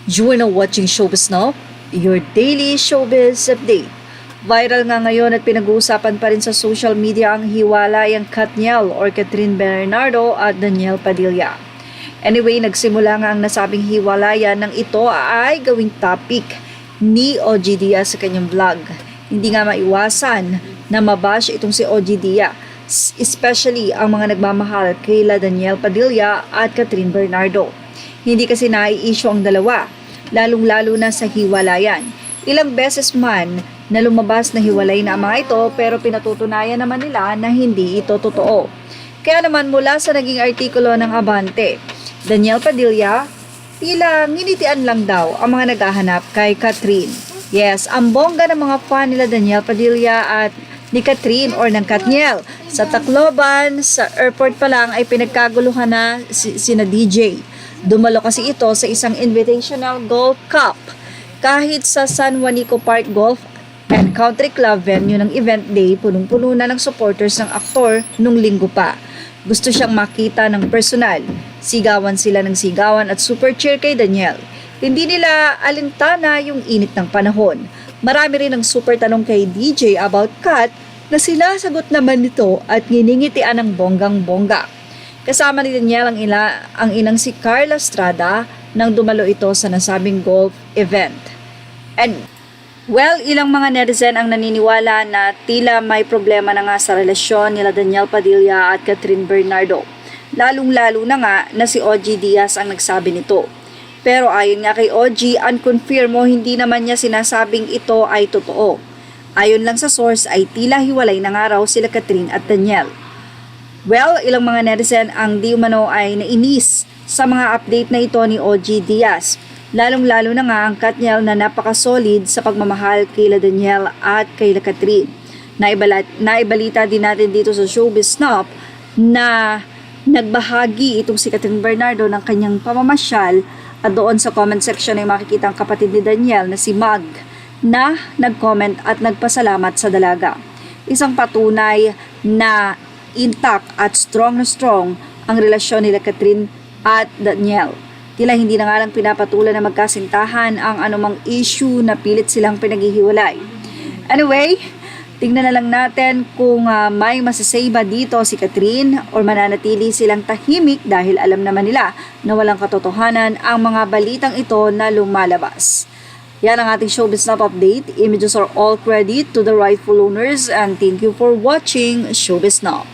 You are now watching Showbiz Now, your daily showbiz update. Viral nga ngayon at pinag-uusapan pa rin sa social media ang hiwalayang Katniel or Catherine Bernardo at Danielle Padilla. Anyway, nagsimula nga ang nasabing hiwalayan ng ito ay gawing topic ni OG Diaz sa kanyang vlog. Hindi nga maiwasan na mabash itong si OG Diaz, especially ang mga nagmamahal kayla Danielle Padilla at Catherine Bernardo. Hindi kasi nai-issue ang dalawa, lalong-lalo na sa hiwalayan. Ilang beses man na lumabas na hiwalay na ang mga ito pero pinatutunayan naman nila na hindi ito totoo. Kaya naman mula sa naging artikulo ng Abante, Danielle Padilla, tila nginitian lang daw ang mga naghahanap kay Catherine. Yes, ang bongga ng mga fan nila Danielle Padilla at ni Catherine or ng Katniel. Sa Tacloban, sa airport pa lang ay pinagkaguluhan na sina DJ. Dumalo kasi ito sa isang invitational golf cup. Kahit sa San Juanico Park Golf and Country Club venue ng event day, punong-puno na ng supporters ng aktor nung linggo pa. Gusto siyang makita ng personal. Sigawan sila ng sigawan at super cheer kay Danielle. Hindi nila alintana yung init ng panahon. Marami rin ang super tanong kay DJ about Kat na sinasagot naman nito at nginingitian ng bonggang-bongga. Kasama ni Danielle ang inang si Carla Estrada nang dumalo ito sa nasabing golf event. And well, ilang mga netizen ang naniniwala na tila may problema na nga sa relasyon nila Danielle Padilla at Catherine Bernardo. Lalong-lalo na nga na si OG Diaz ang nagsabi nito. Pero ayon nga kay OG, unconfirmed mo hindi naman niya sinasabing ito ay totoo. Ayon lang sa source ay tila hiwalay na nga raw sila Catherine at Danielle. Well, ilang mga netizen ang di umano ay nainis sa mga update na ito ni OG Diaz. Lalong-lalo na nga ang Katniel na napaka-solid sa pagmamahal kayla Danielle at kayla Catherine. Naibalita din natin dito sa Showbiz Snap na nagbahagi itong si Catherine Bernardo ng kanyang pamamasyal at doon sa comment section ay makikita ang kapatid ni Danielle na si Mag na nag-comment at nagpasalamat sa dalaga. Isang patunay na intact at strong na strong ang relasyon nila Catherine at Danielle. Tila hindi na nga lang pinapatulan na magkasintahan ang anumang issue na pilit silang pinaghihiwalay. Anyway, tingnan na lang natin kung may masasay ba dito si Catherine o mananatili silang tahimik dahil alam naman nila na walang katotohanan ang mga balitang ito na lumalabas. Yan ang ating Showbiz Snap update. Images are all credit to the rightful owners and thank you for watching Showbiz Snap.